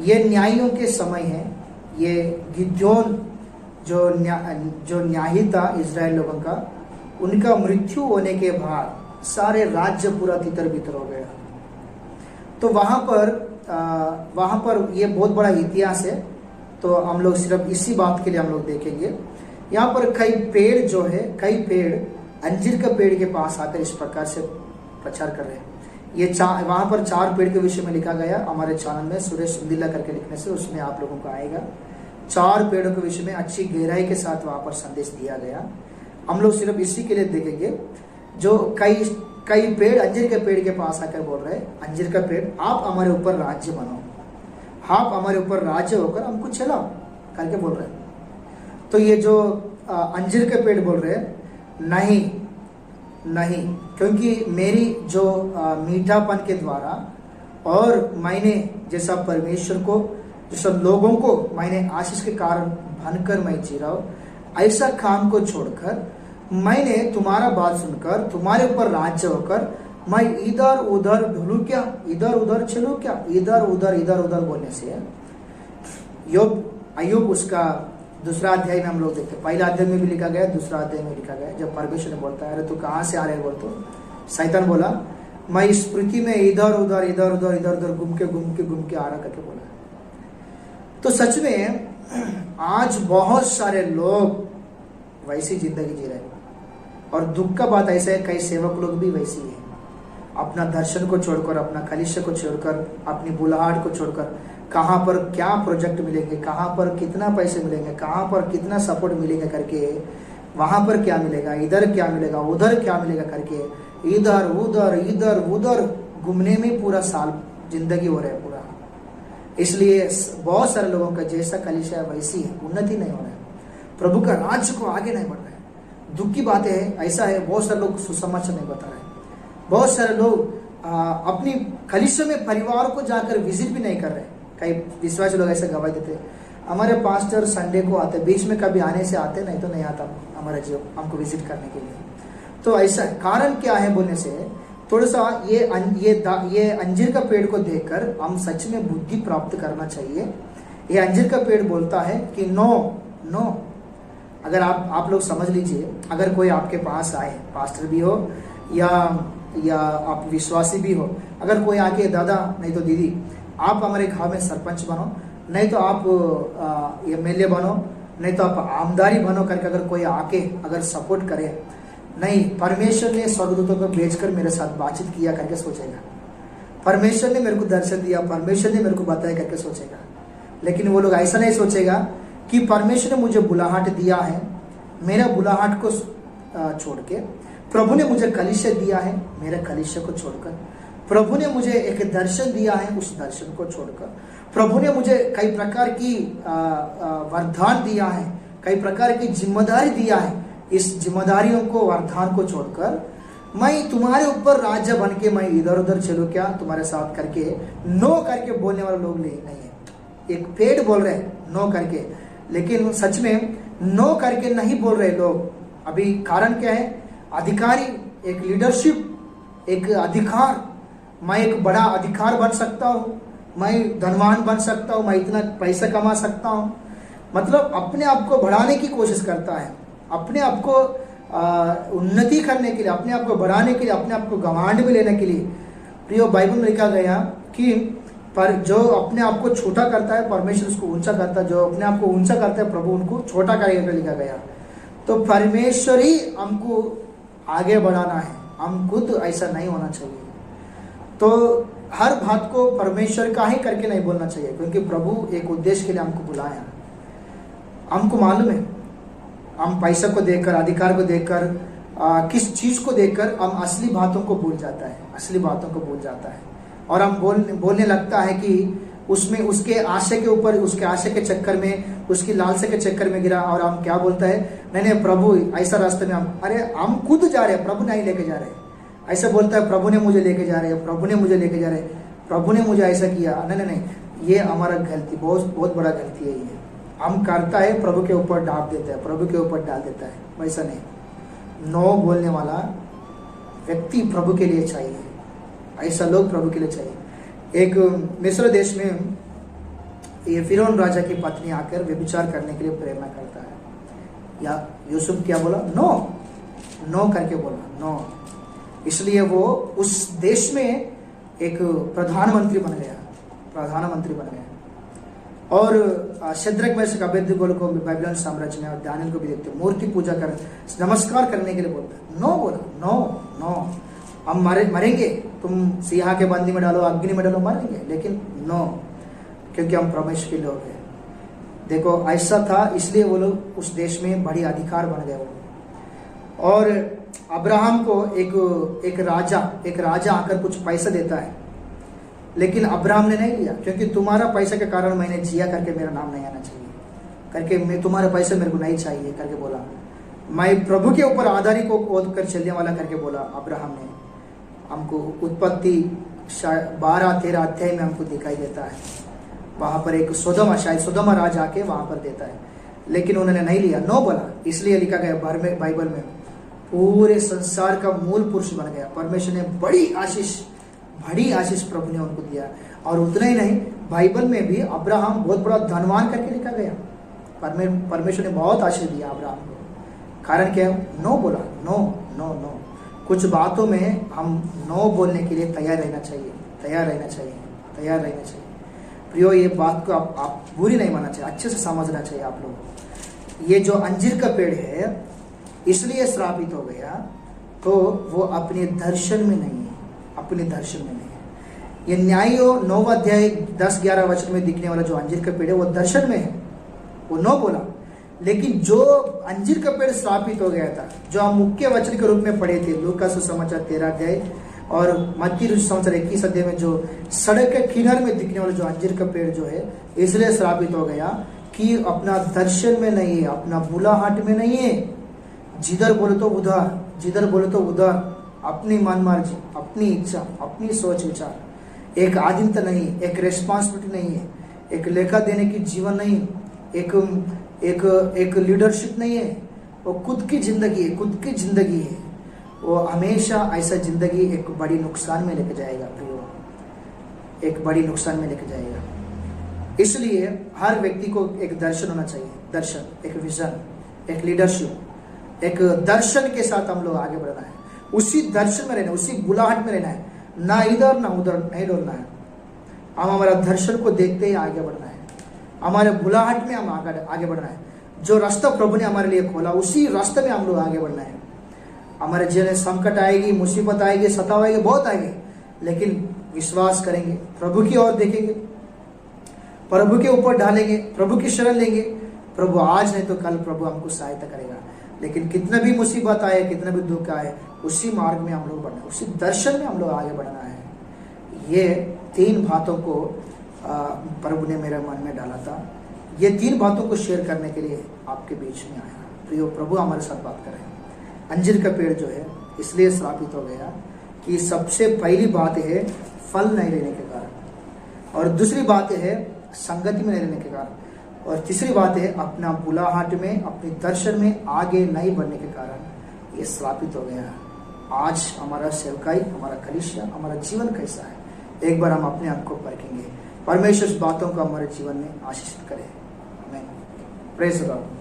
ये न्यायियों के समय है। ये गिद्योन जो न्यायी था इजराइल लोगों का, उनका मृत्यु होने के बाद सारे राज्य पूरा तितर बितर हो गया। तो वहां पर ये बहुत बड़ा इतिहास है। तो हम लोग सिर्फ इसी बात के लिए हम लोग देखेंगे। यहाँ पर कई पेड़ जो है, कई पेड़ अंजीर का पेड़ के पास आकर इस प्रकार से प्रचार कर रहे हैं। ये वहां पर 4 पेड़ के विषय में लिखा गया हमारे चैनल में, सुरेश सुंदीला करके लिखने से उसमें आप लोगों को आएगा। 4 पेड़ों के विषय में अच्छी गहराई के साथ वहां पर संदेश दिया गया। हम लोग सिर्फ इसी के लिए देखेंगे। जो कई पेड़ अंजीर के पेड़ के पास आकर बोल रहे हैं, अंजीर का पेड़, आप हमारे ऊपर राज्य बनो, आप हमारे ऊपर राज्य होकर हमको चलाओ करके बोल रहे हैं। तो ये जो अंजीर के पेड़ बोल रहे हैं, नहीं, क्योंकि मेरी जो मीठापन के द्वारा और मैंने जैसा परमेश्वर को, जैसा लोगों को मैंने आशीष के कारण बनकर मैं जी रहा हूँ, ऐसा काम को छोड़कर मैंने तुम्हारा बात सुनकर तुम्हारे ऊपर राज्य होकर मैं इधर उधर ढूलू क्या, इधर उधर चलू क्या, इधर उधर बोलने से अय्यूब उसका 2 अध्याय में हम लोग देखते हैं। पहला अध्याय में भी लिखा गया, 2 अध्याय में लिखा गया। जब परमेश्वर ने बोलता है, अरे तू कहाँ से आ रहे बोल, तो शैतान बोला, मैं इस पृथ्वी में इधर उधर घूम के आ रहा करके बोला। तो सच में आज बहुत सारे लोग वैसी जिंदगी जी रहे हैं। और दुख का बात ऐसा है, कई सेवक लोग भी वैसी है। अपना दर्शन को छोड़कर, अपना कलिशा को छोड़कर, अपनी बुलाहट को छोड़कर, कहाँ पर क्या प्रोजेक्ट मिलेंगे, कहाँ पर कितना पैसे मिलेंगे, कहाँ पर कितना सपोर्ट मिलेगा करके, वहां पर क्या मिलेगा, इधर क्या मिलेगा, उधर क्या मिलेगा करके इधर उधर घूमने में पूरा साल जिंदगी हो रहा है पूरा। इसलिए बहुत सारे लोगों का जैसा कलिशा वैसी है, उन्नति नहीं हो रहा है, प्रभु का राज्य को आगे नहीं बढ़ रहा है। दुख की बात है, ऐसा है, बहुत सारे लोग सुसमाचार नहीं बता रहे। बहुत सारे लोग अपनी कलिशा में परिवार को जाकर विजिट भी नहीं कर रहे। कई विश्वासी लोग ऐसे गवाही देते, हमारे पास्टर संडे को आते, बीच में कभी आने से आते, नहीं तो नहीं आता हमारा जीव हमको विजिट करने के लिए। तो ऐसा कारण क्या है बोलने से थोड़ा सा ये अंजीर का पेड़ को देखकर हम सच में बुद्धि प्राप्त करना चाहिए। ये अंजीर का पेड़ बोलता है कि नो। अगर आप लोग समझ लीजिए, अगर कोई आपके पास आए, पास्टर भी हो या आप विश्वासी भी हो, अगर कोई आके, दादा नहीं तो दीदी आप हमारे गांव में सरपंच बनो, नहीं तो आप MLA बनो, नहीं तो आप आमदारी बनो करके अगर कोई आके अगर सपोर्ट करे, नहीं, परमेश्वर ने स्वर्गदूतों को भेजकर मेरे साथ बातचीत किया करके सोचेगा, परमेश्वर ने मेरे को दर्शन दिया, परमेश्वर ने मेरे को बताया करके सोचेगा। लेकिन वो लोग ऐसा नहीं सोचेगा कि परमेश्वर ने मुझे बुलाहट दिया है, मेरा बुलाहट को छोड़ के, प्रभु ने मुझे कलिशा दिया है, मेरे कलिशा को छोड़कर, प्रभु ने मुझे एक दर्शन दिया है, उस दर्शन को छोड़कर, प्रभु ने मुझे कई प्रकार की वरदान दिया है, कई प्रकार की जिम्मेदारी दिया है, इस जिम्मेदारियों को, वरदान को छोड़कर मैं तुम्हारे ऊपर राज्य बन के मैं इधर उधर चलूं क्या तुम्हारे साथ करके, नो करके बोलने वाले लोग नहीं है। एक पेड़ बोल रहे हैं नो करके, लेकिन सच में नो करके नहीं बोल रहे लोग। अभी कारण क्या है? अधिकारी, एक लीडरशिप, एक अधिकार, मैं एक बड़ा अधिकार बन सकता हूँ, मैं धनवान बन सकता हूँ, मैं इतना पैसा कमा सकता हूँ, मतलब अपने आप को बढ़ाने की कोशिश करता है, अपने आप को उन्नति करने के लिए, अपने आप को बढ़ाने के लिए, अपने आप को घमंड में लेने के लिए। प्रियो, बाइबल में लिखा गया कि पर जो अपने आप को छोटा करता है परमेश्वर उसको ऊंचा करता है, जो अपने आप को ऊंचा करता है प्रभु उनको छोटा करेगा, लिखा गया। तो परमेश्वर ही हमको आगे बढ़ाना है, हम खुद ऐसा नहीं होना चाहिए। तो हर बात को परमेश्वर का ही करके नहीं बोलना चाहिए, क्योंकि प्रभु एक उद्देश्य के लिए हमको बुलाया। हमको मालूम है हम पैसा को देखकर, अधिकार को देखकर, किस चीज को देखकर हम असली बातों को भूल जाता है, असली बातों को भूल जाता है, और हम बोलने लगता है कि उसमें उसके आशय के ऊपर, उसके आशय के चक्कर में, उसकी लालसा के चक्कर में गिरा, और हम क्या बोलता है, नहीं प्रभु ऐसा रास्ते में अरे हम खुद जा रहे हैं, प्रभु नहीं लेके जा रहे। ऐसा बोलता है प्रभु ने मुझे लेके जा रहे हैं, प्रभु ने मुझे लेके जा रहे हैं, प्रभु ने मुझे ऐसा किया। नहीं, ये हमारा गलती, बहुत बड़ा गलती है ये। हम करता है प्रभु के ऊपर डाल देता है, प्रभु के ऊपर डाल देता है। वैसा नहीं, नो बोलने वाला व्यक्ति प्रभु के लिए चाहिए, ऐसा लोग प्रभु के लिए चाहिए। एक मिस्र देश में ये फिरौन राजा की पत्नी आकर व्यभिचार करने के लिए प्रेरणा करता है, या यूसुफ क्या बोला, नो करके बोला, नो। इसलिए वो उस देश में एक प्रधानमंत्री बन गया। और शद्रक, मेशक, अबेदनगो को बाबिलोन साम्राज्य में, और दानियल को भी देखते मूर्ति पूजा कर नमस्कार करने के लिए बोलता है। नो बोला, नो हम मरेंगे, तुम सिंहा के बंदी में डालो, अग्नि में डालो, मरेंगे, लेकिन नो, क्योंकि हम परमेश्वर के लोग हैं। देखो ऐसा था, इसलिए वो लोग उस देश में बड़ी अधिकार बन गए वो। और अब्राहम को एक राजा आकर कुछ पैसा देता है, लेकिन अब्राहम ने नहीं लिया, क्योंकि तुम्हारा पैसा के कारण मैंने जिया करके मेरा नाम नहीं आना चाहिए करके, मैं तुम्हारा पैसा मेरे को नहीं चाहिए करके बोला। मैं प्रभु के ऊपर आधारित को ओद कर चलने वाला करके बोला अब्राहम ने। हमको उत्पत्ति 12-13 अध्याय में हमको दिखाई देता है, वहां पर एक सोदोमा राजा आके वहां पर देता है, लेकिन उन्होंने नहीं लिया, नो बोला। इसलिए लिखा गया बाइबल में, पूरे संसार का मूल पुरुष बन गया। परमेश्वर ने बड़ी आशीष प्रभु ने उनको दिया। और उतना ही नहीं, बाइबल में भी अब्राहम बहुत बड़ा धनवान करके लिखा गया। परमेश्वर ने बहुत आशीष दिया अब्राहम को। कारण क्या है, नो बोला, नो। कुछ बातों में हम नो बोलने के लिए तैयार रहना चाहिए। प्रियो, ये बात को आप बुरी नहीं मानना चाहिए, अच्छे से समझना चाहिए आप लोग। ये जो अंजीर का पेड़ है इसलिए श्रापित हो गया, तो वो अपने दर्शन में नहीं है, ये न्यायो 9 अध्याय 10-11 वचन में दिखने वाला जो अंजीर का पेड़ है वो दर्शन में है, वो नो बोला। लेकिन जो अंजीर का पेड़ श्रापित हो गया था, जो हम मुख्य वचन के रूप में पढ़े थे, लूका सुसमाचार 13 अध्याय और मत्ती सुसमाचार 21 अध्याय में, जो सड़क के किनारे में दिखने वाला जो अंजीर का पेड़ जो है, इसलिए श्रापित हो गया कि अपना दर्शन में नहीं है, अपना बुलाहट में नहीं है। जिधर बोले तो उधर अपनी मनमर्जी, अपनी इच्छा, अपनी सोच विचार, एक आधीनता नहीं, एक रेस्पॉन्सिबिलिटी नहीं है, एक लेखा देने की जीवन नहीं, एक लीडरशिप नहीं है, वो खुद की जिंदगी है। वो हमेशा ऐसा जिंदगी एक बड़ी नुकसान में लेके जाएगा प्रियो, एक बड़ी नुकसान में लेके जाएगा। इसलिए हर व्यक्ति को एक दर्शन होना चाहिए, दर्शन, एक विजन, एक लीडरशिप, एक दर्शन के साथ हम लोग आगे बढ़ना है। उसी दर्शन में रहना, उसी बुलाहट में रहना है, ना इधर ना उधर नहीं डोलना है। हम हमारा दर्शन को देखते ही आगे बढ़ना है, हमारे बुलाहट में हम आगे बढ़ना है। जो रास्ता प्रभु ने हमारे लिए खोला उसी रास्ते में हम लोग आगे बढ़ना है। हमारे जीवन में संकट आएगी, मुसीबत आएगी, सताव आएगी, बहुत आएगी, लेकिन विश्वास करेंगे, प्रभु की ओर देखेंगे, प्रभु के ऊपर डालेंगे, प्रभु की शरण लेंगे। प्रभु आज नहीं तो कल प्रभु हमको सहायता करेगा। लेकिन कितना भी मुसीबत आए, कितना भी दुख आए, उसी मार्ग में हम लोग बढ़ना है, उसी दर्शन में हम लोग आगे बढ़ना है। ये 3 बातों को प्रभु ने मेरे मन में डाला था। ये 3 बातों को शेयर करने के लिए आपके बीच में आया। प्रियो, प्रभु हमारे साथ बात करें। अंजीर का पेड़ जो है इसलिए श्रापित हो गया कि सबसे पहली बात है फल नहीं लेने के कारण, और दूसरी बात है संगति में नहीं रहने के कारण, और तीसरी बात है अपना बुलाहट में, अपने दर्शन में आगे नहीं बढ़ने के कारण ये श्रापित हो गया। आज हमारा सेवकाई, हमारा कलीसिया, हमारा जीवन कैसा है, एक बार हम अपने आप को परखेंगे। परमेश्वर इस बातों को हमारे जीवन में आशीषित करे। आमीन। Praise the Lord.